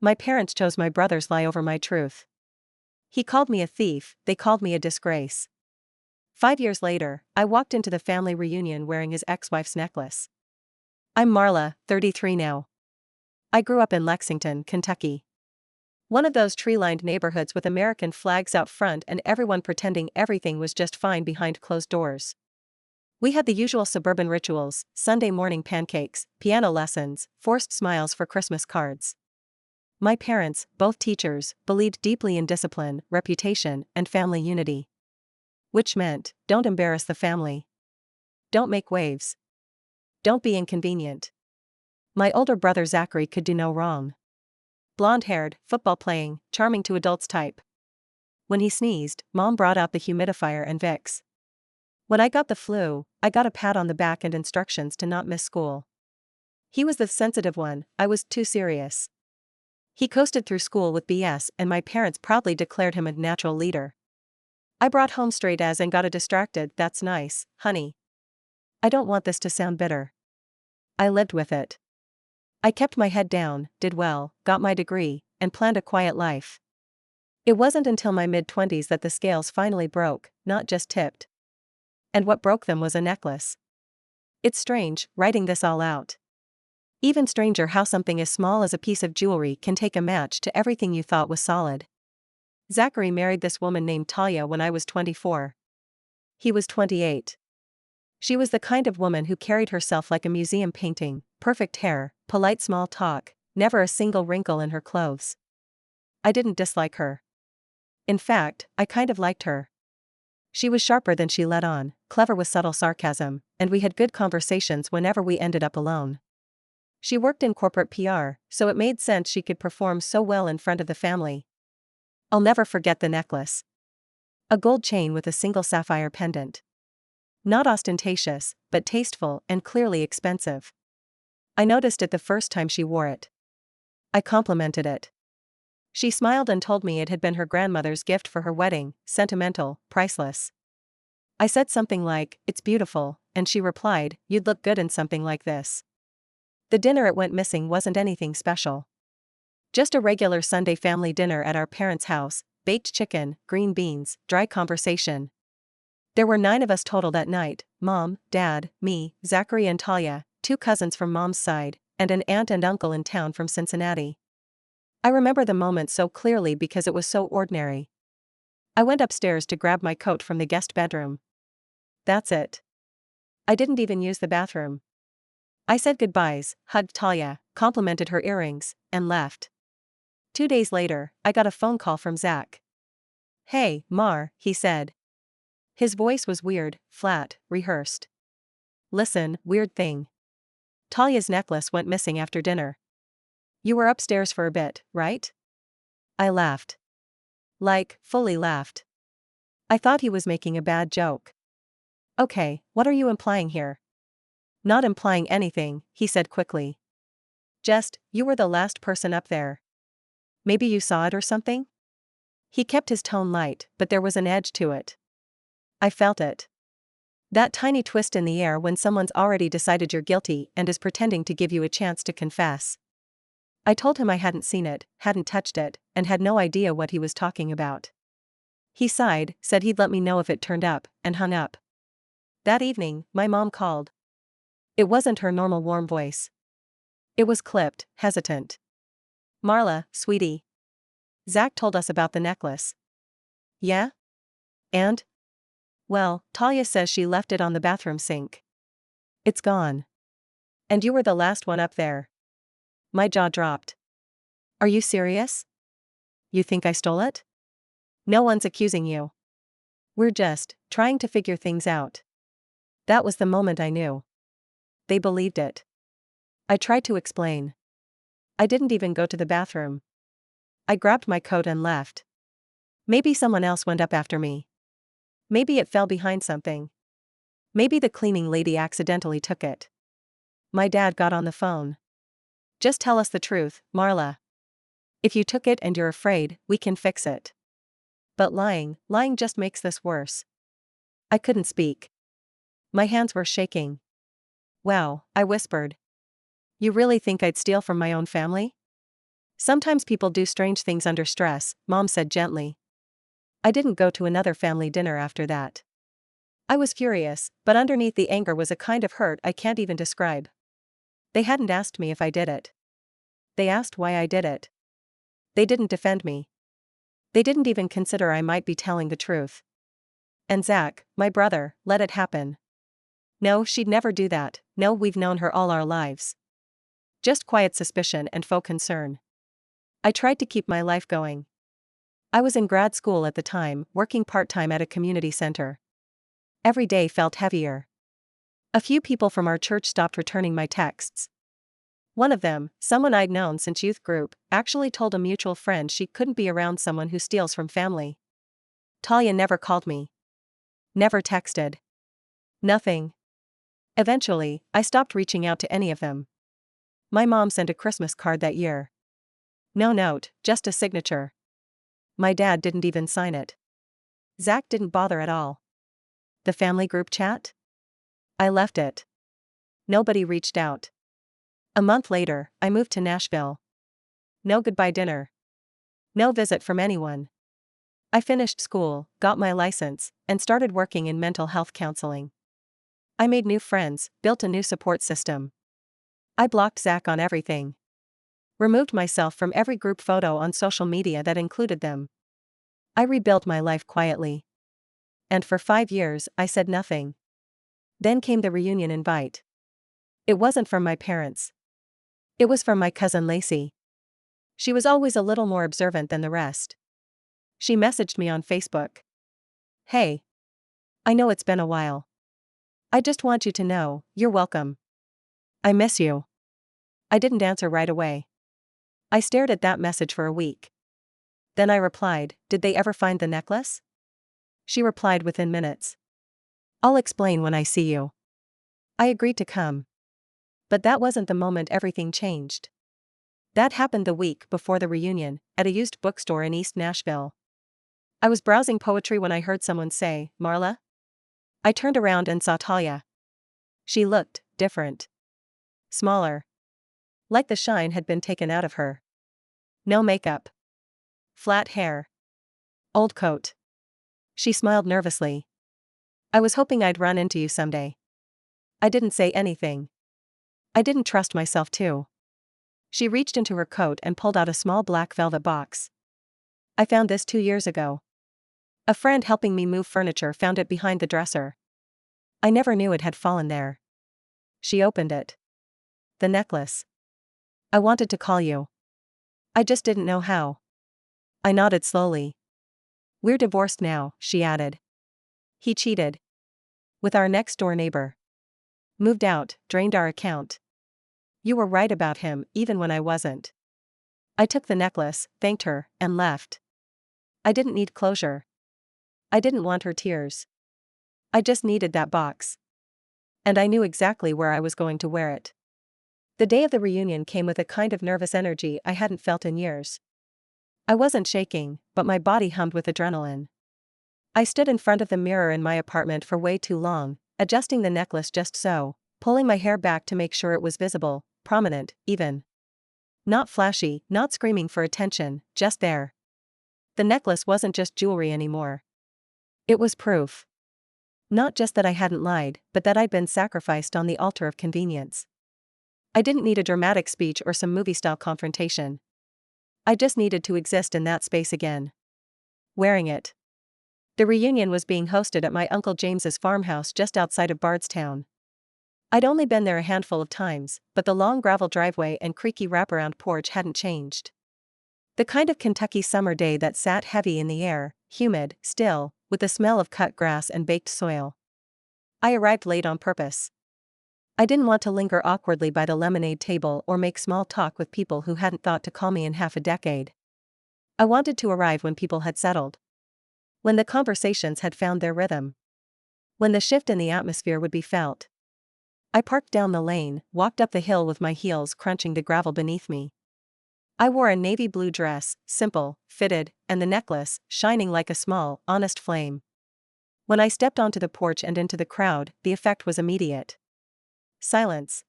My parents chose my brother's lie over my truth. He called me a thief, they called me a disgrace. 5 years later, I walked into the family reunion wearing his ex-wife's necklace. I'm Marla, 33 now. I grew up in Lexington, Kentucky. One of those tree-lined neighborhoods with American flags out front and everyone pretending everything was just fine behind closed doors. We had the usual suburban rituals: Sunday morning pancakes, piano lessons, forced smiles for Christmas cards. My parents, both teachers, believed deeply in discipline, reputation, and family unity. Which meant, don't embarrass the family. Don't make waves. Don't be inconvenient. My older brother Zachary could do no wrong. Blonde-haired, football-playing, charming to adults type. When he sneezed, Mom brought out the humidifier and Vicks. When I got the flu, I got a pat on the back and instructions to not miss school. He was the sensitive one, I was too serious. He coasted through school with BS and my parents proudly declared him a natural leader. I brought home straight A's and got a distracted "that's nice, honey." I don't want this to sound bitter. I lived with it. I kept my head down, did well, got my degree, and planned a quiet life. It wasn't until my mid-20s that the scales finally broke, not just tipped. And what broke them was a necklace. It's strange, writing this all out. Even stranger how something as small as a piece of jewelry can take a match to everything you thought was solid. Zachary married this woman named Talia when I was 24. He was 28. She was the kind of woman who carried herself like a museum painting: perfect hair, polite small talk, never a single wrinkle in her clothes. I didn't dislike her. In fact, I kind of liked her. She was sharper than she let on, clever with subtle sarcasm, and we had good conversations whenever we ended up alone. She worked in corporate PR, so it made sense she could perform so well in front of the family. I'll never forget the necklace. A gold chain with a single sapphire pendant. Not ostentatious, but tasteful and clearly expensive. I noticed it the first time she wore it. I complimented it. She smiled and told me it had been her grandmother's gift for her wedding, sentimental, priceless. I said something like, "It's beautiful," and she replied, "You'd look good in something like this." The dinner it went missing wasn't anything special. Just a regular Sunday family dinner at our parents' house: baked chicken, green beans, dry conversation. There were 9 of us total that night: Mom, Dad, me, Zachary and Talia, 2 cousins from Mom's side, and an aunt and uncle in town from Cincinnati. I remember the moment so clearly because it was so ordinary. I went upstairs to grab my coat from the guest bedroom. That's it. I didn't even use the bathroom. I said goodbyes, hugged Talia, complimented her earrings, and left. 2 days later, I got a phone call from Zach. "Hey, Mar," he said. His voice was weird, flat, rehearsed. "Listen, weird thing. Talia's necklace went missing after dinner. You were upstairs for a bit, right?" I laughed. Like, fully laughed. I thought he was making a bad joke. "Okay, what are you implying here?" "Not implying anything," he said quickly. "Just, you were the last person up there. Maybe you saw it or something?" He kept his tone light, but there was an edge to it. I felt it. That tiny twist in the air when someone's already decided you're guilty and is pretending to give you a chance to confess. I told him I hadn't seen it, hadn't touched it, and had no idea what he was talking about. He sighed, said he'd let me know if it turned up, and hung up. That evening, my mom called. It wasn't her normal warm voice. It was clipped, hesitant. "Marla, sweetie. Zach told us about the necklace." "Yeah? And?" "Well, Talia says she left it on the bathroom sink. It's gone. And you were the last one up there." My jaw dropped. "Are you serious? You think I stole it?" "No one's accusing you. We're just trying to figure things out." That was the moment I knew. They believed it. I tried to explain. I didn't even go to the bathroom. I grabbed my coat and left. Maybe someone else went up after me. Maybe it fell behind something. Maybe the cleaning lady accidentally took it. My dad got on the phone. "Just tell us the truth, Marla. If you took it and you're afraid, we can fix it. But lying just makes this worse." I couldn't speak. My hands were shaking. "Wow," I whispered. "You really think I'd steal from my own family?" Sometimes people do strange things under stress, Mom said gently. I didn't go to another family dinner after that. I was furious, but underneath the anger was a kind of hurt I can't even describe. They hadn't asked me if I did it. They asked why I did it. They didn't defend me. They didn't even consider I might be telling the truth. And Zach, my brother, let it happen. No, she'd never do that. No, we've known her all our lives. Just quiet suspicion and faux concern. I tried to keep my life going. I was in grad school at the time, working part-time at a community center. Every day felt heavier. A few people from our church stopped returning my texts. One of them, someone I'd known since youth group, actually told a mutual friend she couldn't be around someone who steals from family. Talia never called me. Never texted. Nothing. Eventually, I stopped reaching out to any of them. My mom sent a Christmas card that year. No note, just a signature. My dad didn't even sign it. Zach didn't bother at all. The family group chat? I left it. Nobody reached out. A month later, I moved to Nashville. No goodbye dinner. No visit from anyone. I finished school, got my license, and started working in mental health counseling. I made new friends, built a new support system. I blocked Zach on everything. Removed myself from every group photo on social media that included them. I rebuilt my life quietly. And for 5 years, I said nothing. Then came the reunion invite. It wasn't from my parents. It was from my cousin Lacey. She was always a little more observant than the rest. She messaged me on Facebook. Hey. I know it's been a while. I just want you to know, you're welcome. I miss you. I didn't answer right away. I stared at that message for a week. Then I replied, did they ever find the necklace? She replied within minutes. I'll explain when I see you. I agreed to come. But that wasn't the moment everything changed. That happened the week before the reunion, at a used bookstore in East Nashville. I was browsing poetry when I heard someone say, Marla? I turned around and saw Talia. She looked different. Smaller. Like the shine had been taken out of her. No makeup. Flat hair. Old coat. She smiled nervously. I was hoping I'd run into you someday. I didn't say anything. I didn't trust myself to. She reached into her coat and pulled out a small black velvet box. I found this 2 years ago. A friend helping me move furniture found it behind the dresser. I never knew it had fallen there. She opened it. The necklace. I wanted to call you. I just didn't know how. I nodded slowly. We're divorced now, she added. He cheated. With our next-door neighbor. Moved out, drained our account. You were right about him, even when I wasn't. I took the necklace, thanked her, and left. I didn't need closure. I didn't want her tears. I just needed that box. And I knew exactly where I was going to wear it. The day of the reunion came with a kind of nervous energy I hadn't felt in years. I wasn't shaking, but my body hummed with adrenaline. I stood in front of the mirror in my apartment for way too long, adjusting the necklace just so, pulling my hair back to make sure it was visible, prominent, even. Not flashy, not screaming for attention, just there. The necklace wasn't just jewelry anymore. It was proof. Not just that I hadn't lied, but that I'd been sacrificed on the altar of convenience. I didn't need a dramatic speech or some movie-style confrontation. I just needed to exist in that space again. Wearing it. The reunion was being hosted at my Uncle James's farmhouse just outside of Bardstown. I'd only been there a handful of times, but the long gravel driveway and creaky wraparound porch hadn't changed. The kind of Kentucky summer day that sat heavy in the air, humid, still, with the smell of cut grass and baked soil. I arrived late on purpose. I didn't want to linger awkwardly by the lemonade table or make small talk with people who hadn't thought to call me in half a decade. I wanted to arrive when people had settled. When the conversations had found their rhythm. When the shift in the atmosphere would be felt. I parked down the lane, walked up the hill with my heels crunching the gravel beneath me. I wore a navy blue dress, simple, fitted, and the necklace, shining like a small, honest flame. When I stepped onto the porch and into the crowd, the effect was immediate. Silence.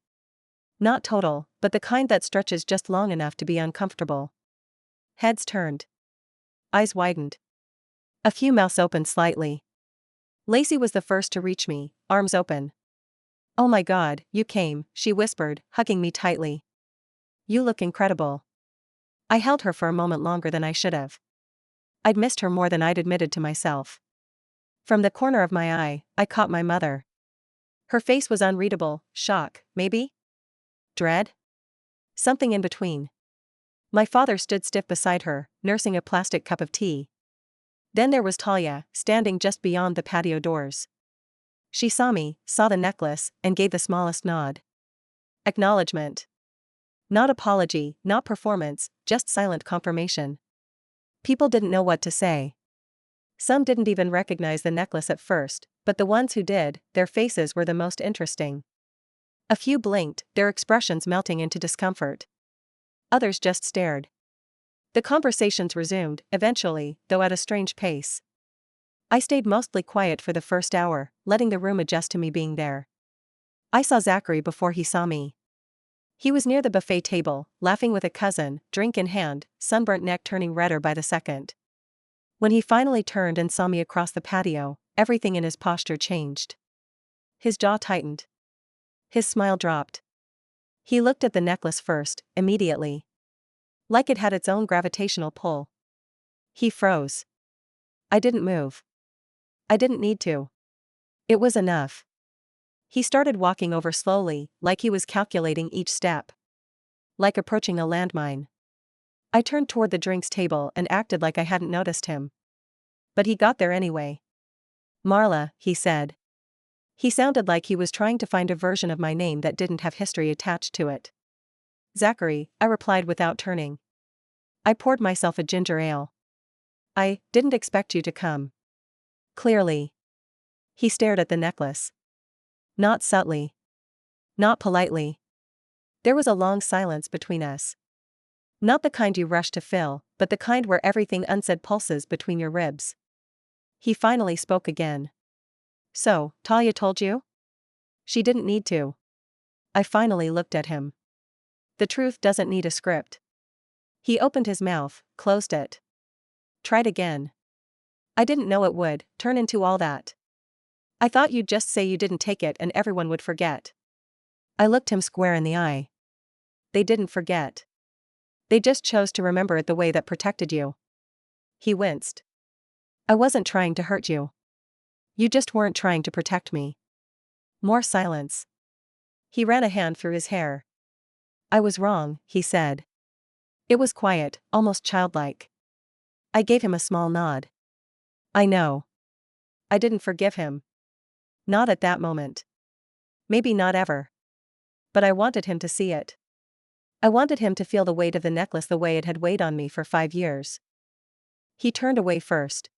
Not total, but the kind that stretches just long enough to be uncomfortable. Heads turned. Eyes widened. A few mouths opened slightly. Lacey was the first to reach me, arms open. "Oh my God, you came," she whispered, hugging me tightly. "You look incredible." I held her for a moment longer than I should have. I'd missed her more than I'd admitted to myself. From the corner of my eye, I caught my mother. Her face was unreadable, shock, maybe? Dread? Something in between. My father stood stiff beside her, nursing a plastic cup of tea. Then there was Talia, standing just beyond the patio doors. She saw me, saw the necklace, and gave the smallest nod. Acknowledgement. Not apology, not performance, just silent confirmation. People didn't know what to say. Some didn't even recognize the necklace at first, but the ones who did, their faces were the most interesting. A few blinked, their expressions melting into discomfort. Others just stared. The conversations resumed, eventually, though at a strange pace. I stayed mostly quiet for the first hour, letting the room adjust to me being there. I saw Zachary before he saw me. He was near the buffet table, laughing with a cousin, drink in hand, sunburnt neck turning redder by the second. When he finally turned and saw me across the patio, everything in his posture changed. His jaw tightened. His smile dropped. He looked at the necklace first, immediately. Like it had its own gravitational pull. He froze. I didn't move. I didn't need to. It was enough. He started walking over slowly, like he was calculating each step. Like approaching a landmine. I turned toward the drinks table and acted like I hadn't noticed him. But he got there anyway. "Marla," he said. He sounded like he was trying to find a version of my name that didn't have history attached to it. "Zachary," I replied without turning. I poured myself a ginger ale. "I didn't expect you to come." "Clearly." He stared at the necklace. Not subtly. Not politely. There was a long silence between us. Not the kind you rush to fill, but the kind where everything unsaid pulses between your ribs. He finally spoke again. "So, Talia told you?" "She didn't need to." I finally looked at him. The truth doesn't need a script. He opened his mouth, closed it. Tried again. "I didn't know it would turn into all that. I thought you'd just say you didn't take it and everyone would forget." I looked him square in the eye. "They didn't forget. They just chose to remember it the way that protected you." He winced. "I wasn't trying to hurt you. You just weren't trying to protect me." More silence. He ran a hand through his hair. "I was wrong," he said. It was quiet, almost childlike. I gave him a small nod. "I know. I didn't forgive him. Not at that moment. Maybe not ever. But I wanted him to see it. I wanted him to feel the weight of the necklace the way it had weighed on me for 5 years." He turned away first.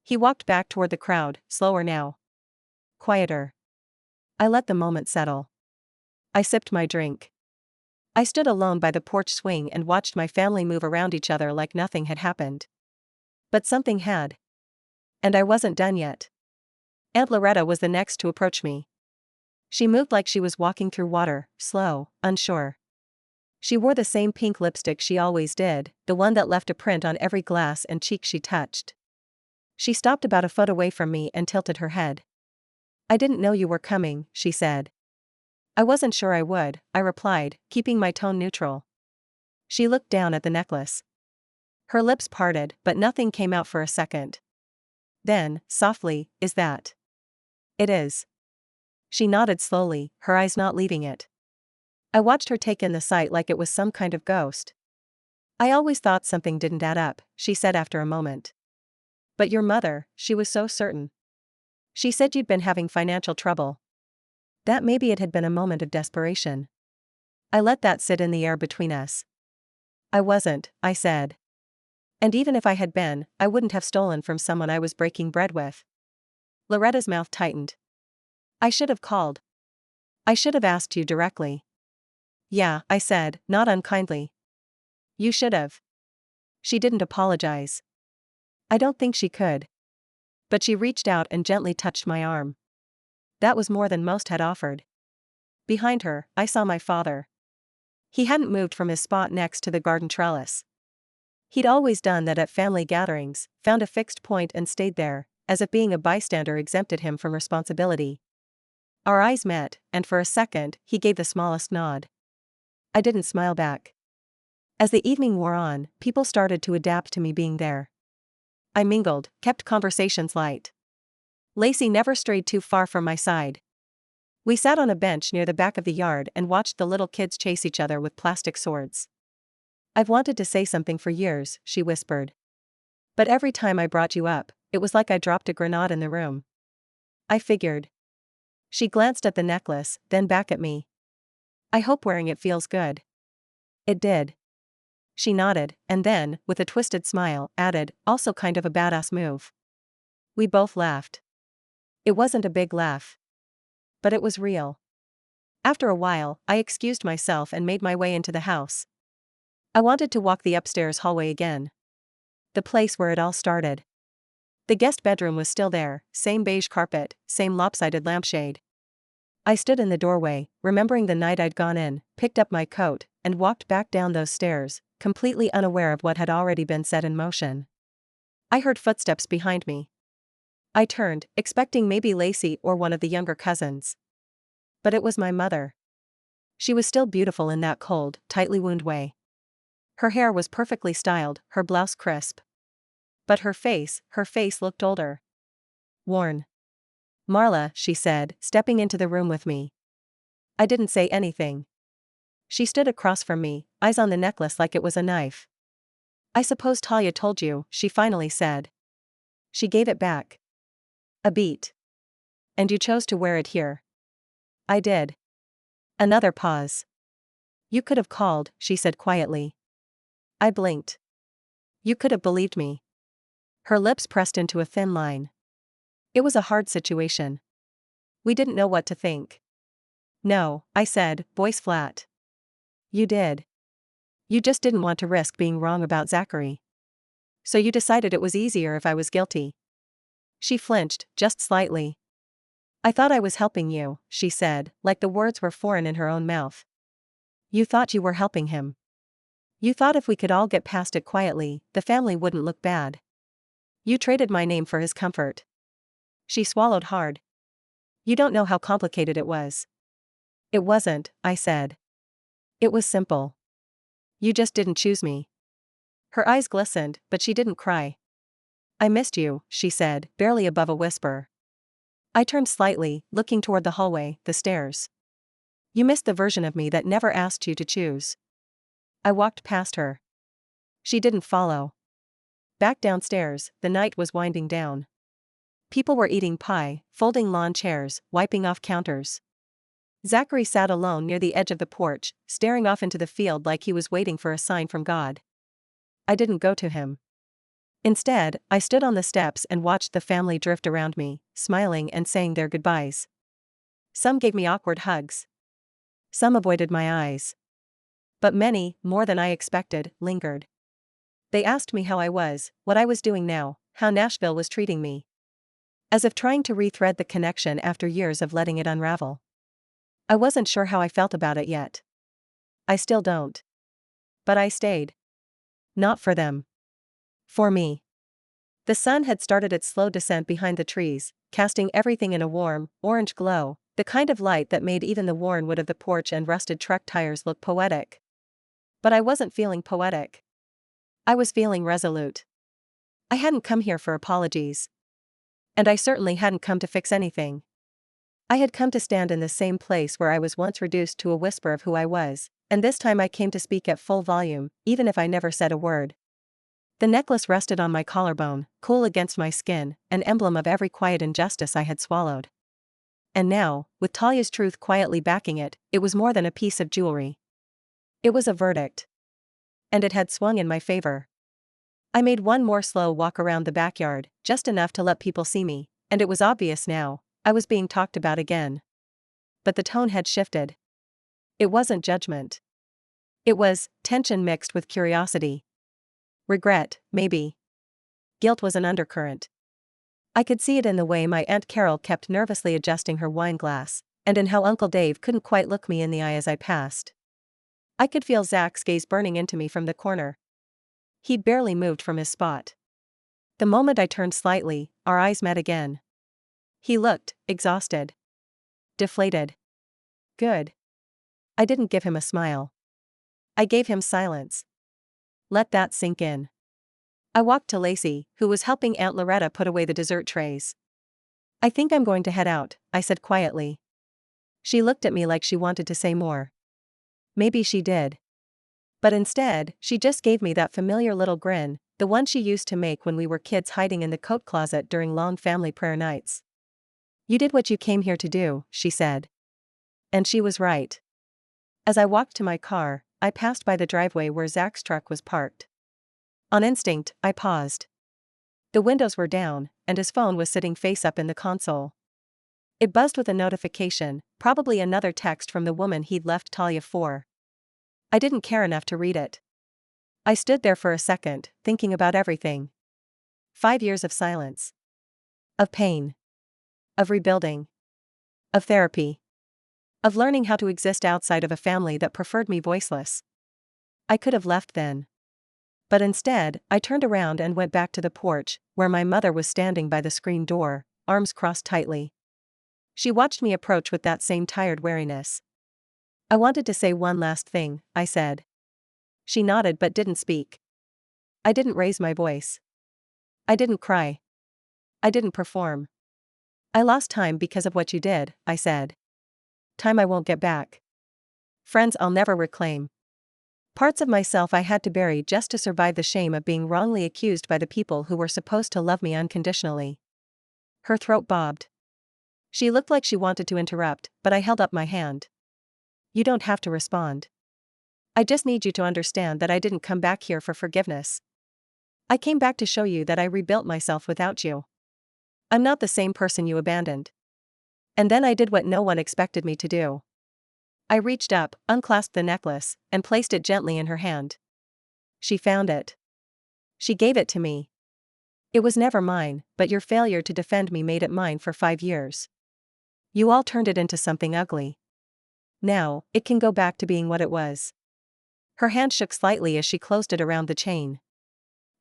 He walked back toward the crowd, slower now. Quieter. I let the moment settle. I sipped my drink. I stood alone by the porch swing and watched my family move around each other like nothing had happened. But something had. And I wasn't done yet. Aunt Loretta was the next to approach me. She moved like she was walking through water, slow, unsure. She wore the same pink lipstick she always did, the one that left a print on every glass and cheek she touched. She stopped about a foot away from me and tilted her head. "I didn't know you were coming," she said. "I wasn't sure I would," I replied, keeping my tone neutral. She looked down at the necklace. Her lips parted, but nothing came out for a second. Then, softly, "Is that?" "It is." She nodded slowly, her eyes not leaving it. I watched her take in the sight like it was some kind of ghost. "I always thought something didn't add up," she said after a moment. "But your mother, she was so certain. She said you'd been having financial trouble." That maybe it had been a moment of desperation. I let that sit in the air between us. "I wasn't," I said. "And even if I had been, I wouldn't have stolen from someone I was breaking bread with." Loretta's mouth tightened. "I should have called. I should have asked you directly." "Yeah," I said, not unkindly. "You should have." She didn't apologize. I don't think she could. But she reached out and gently touched my arm. That was more than most had offered. Behind her, I saw my father. He hadn't moved from his spot next to the garden trellis. He'd always done that at family gatherings, found a fixed point and stayed there, as if being a bystander exempted him from responsibility. Our eyes met, and for a second, he gave the smallest nod. I didn't smile back. As the evening wore on, people started to adapt to me being there. I mingled, kept conversations light. Lacey never strayed too far from my side. We sat on a bench near the back of the yard and watched the little kids chase each other with plastic swords. "I've wanted to say something for years," she whispered. "But every time I brought you up, it was like I dropped a grenade in the room." I figured. She glanced at the necklace, then back at me. "I hope wearing it feels good." It did. She nodded, and then, with a twisted smile, added, "Also kind of a badass move." We both laughed. It wasn't a big laugh. But it was real. After a while, I excused myself and made my way into the house. I wanted to walk the upstairs hallway again. The place where it all started. The guest bedroom was still there, same beige carpet, same lopsided lampshade. I stood in the doorway, remembering the night I'd gone in, picked up my coat, and walked back down those stairs, completely unaware of what had already been set in motion. I heard footsteps behind me. I turned, expecting maybe Lacey or one of the younger cousins. But it was my mother. She was still beautiful in that cold, tightly wound way. Her hair was perfectly styled, her blouse crisp. But her face looked older. Worn. "Marla," she said, stepping into the room with me. I didn't say anything. She stood across from me, eyes on the necklace like it was a knife. "I suppose Talia told you," she finally said. She gave it back. "A beat. And you chose to wear it here." "I did." Another pause. "You could have called," she said quietly. I blinked. "You could have believed me." Her lips pressed into a thin line. It was a hard situation. We didn't know what to think. "No," I said, voice flat. "You did. You just didn't want to risk being wrong about Zachary. So you decided it was easier if I was guilty." She flinched, just slightly. "I thought I was helping you," she said, like the words were foreign in her own mouth. "You thought you were helping him. You thought if we could all get past it quietly, the family wouldn't look bad. You traded my name for his comfort." She swallowed hard. "You don't know how complicated it was." "It wasn't," I said. "It was simple. You just didn't choose me." Her eyes glistened, but she didn't cry. "I missed you," she said, barely above a whisper. I turned slightly, looking toward the hallway, the stairs. "You missed the version of me that never asked you to choose." I walked past her. She didn't follow. Back downstairs, the night was winding down. People were eating pie, folding lawn chairs, wiping off counters. Zachary sat alone near the edge of the porch, staring off into the field like he was waiting for a sign from God. I didn't go to him. Instead, I stood on the steps and watched the family drift around me, smiling and saying their goodbyes. Some gave me awkward hugs. Some avoided my eyes. But many, more than I expected, lingered. They asked me how I was, what I was doing now, how Nashville was treating me. As if trying to rethread the connection after years of letting it unravel. I wasn't sure how I felt about it yet. I still don't. But I stayed. Not for them. For me. The sun had started its slow descent behind the trees, casting everything in a warm, orange glow, the kind of light that made even the worn wood of the porch and rusted truck tires look poetic. But I wasn't feeling poetic. I was feeling resolute. I hadn't come here for apologies. And I certainly hadn't come to fix anything. I had come to stand in the same place where I was once reduced to a whisper of who I was, and this time I came to speak at full volume, even if I never said a word. The necklace rested on my collarbone, cool against my skin, an emblem of every quiet injustice I had swallowed. And now, with Talia's truth quietly backing it, it was more than a piece of jewelry. It was a verdict. And it had swung in my favor. I made one more slow walk around the backyard, just enough to let people see me, and it was obvious now, I was being talked about again. But the tone had shifted. It wasn't judgment. It was tension mixed with curiosity. Regret, maybe. Guilt was an undercurrent. I could see it in the way my Aunt Carol kept nervously adjusting her wine glass, and in how Uncle Dave couldn't quite look me in the eye as I passed. I could feel Zach's gaze burning into me from the corner. He'd barely moved from his spot. The moment I turned slightly, our eyes met again. He looked exhausted. Deflated. Good. I didn't give him a smile. I gave him silence. Let that sink in. I walked to Lacey, who was helping Aunt Loretta put away the dessert trays. I think I'm going to head out, I said quietly. She looked at me like she wanted to say more. Maybe she did. But instead, she just gave me that familiar little grin, the one she used to make when we were kids hiding in the coat closet during long family prayer nights. You did what you came here to do, she said. And she was right. As I walked to my car, I passed by the driveway where Zach's truck was parked. On instinct, I paused. The windows were down, and his phone was sitting face up in the console. It buzzed with a notification, probably another text from the woman he'd left Talia for. I didn't care enough to read it. I stood there for a second, thinking about everything. 5 years of silence. Of pain. Of rebuilding. Of therapy. Of learning how to exist outside of a family that preferred me voiceless. I could have left then. But instead, I turned around and went back to the porch, where my mother was standing by the screen door, arms crossed tightly. She watched me approach with that same tired wariness. I wanted to say one last thing, I said. She nodded but didn't speak. I didn't raise my voice. I didn't cry. I didn't perform. I lost time because of what you did, I said. Time I won't get back. Friends I'll never reclaim. Parts of myself I had to bury just to survive the shame of being wrongly accused by the people who were supposed to love me unconditionally. Her throat bobbed. She looked like she wanted to interrupt, but I held up my hand. You don't have to respond. I just need you to understand that I didn't come back here for forgiveness. I came back to show you that I rebuilt myself without you. I'm not the same person you abandoned. And then I did what no one expected me to do. I reached up, unclasped the necklace, and placed it gently in her hand. She found it. She gave it to me. It was never mine, but your failure to defend me made it mine for 5 years. You all turned it into something ugly. Now, it can go back to being what it was. Her hand shook slightly as she closed it around the chain.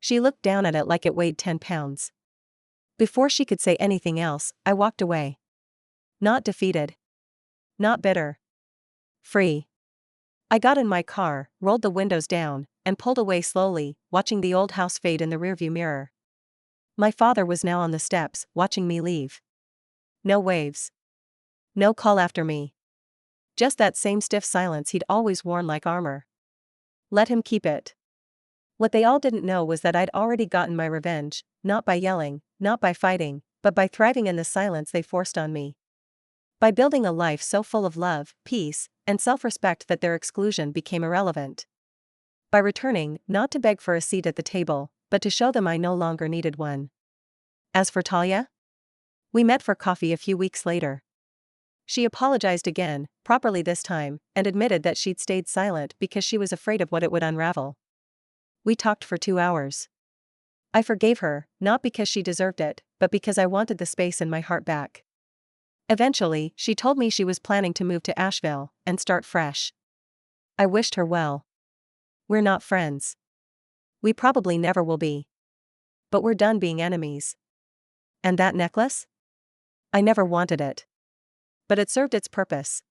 She looked down at it like it weighed 10 pounds. Before she could say anything else, I walked away. Not defeated. Not bitter. Free. I got in my car, rolled the windows down, and pulled away slowly, watching the old house fade in the rearview mirror. My father was now on the steps, watching me leave. No waves. No call after me. Just that same stiff silence he'd always worn like armor. Let him keep it. What they all didn't know was that I'd already gotten my revenge, not by yelling, not by fighting, but by thriving in the silence they forced on me. By building a life so full of love, peace, and self-respect that their exclusion became irrelevant. By returning, not to beg for a seat at the table, but to show them I no longer needed one. As for Talia? We met for coffee a few weeks later. She apologized again, properly this time, and admitted that she'd stayed silent because she was afraid of what it would unravel. We talked for 2 hours. I forgave her, not because she deserved it, but because I wanted the space in my heart back. Eventually, she told me she was planning to move to Asheville and start fresh. I wished her well. We're not friends. We probably never will be. But we're done being enemies. And that necklace? I never wanted it. But it served its purpose.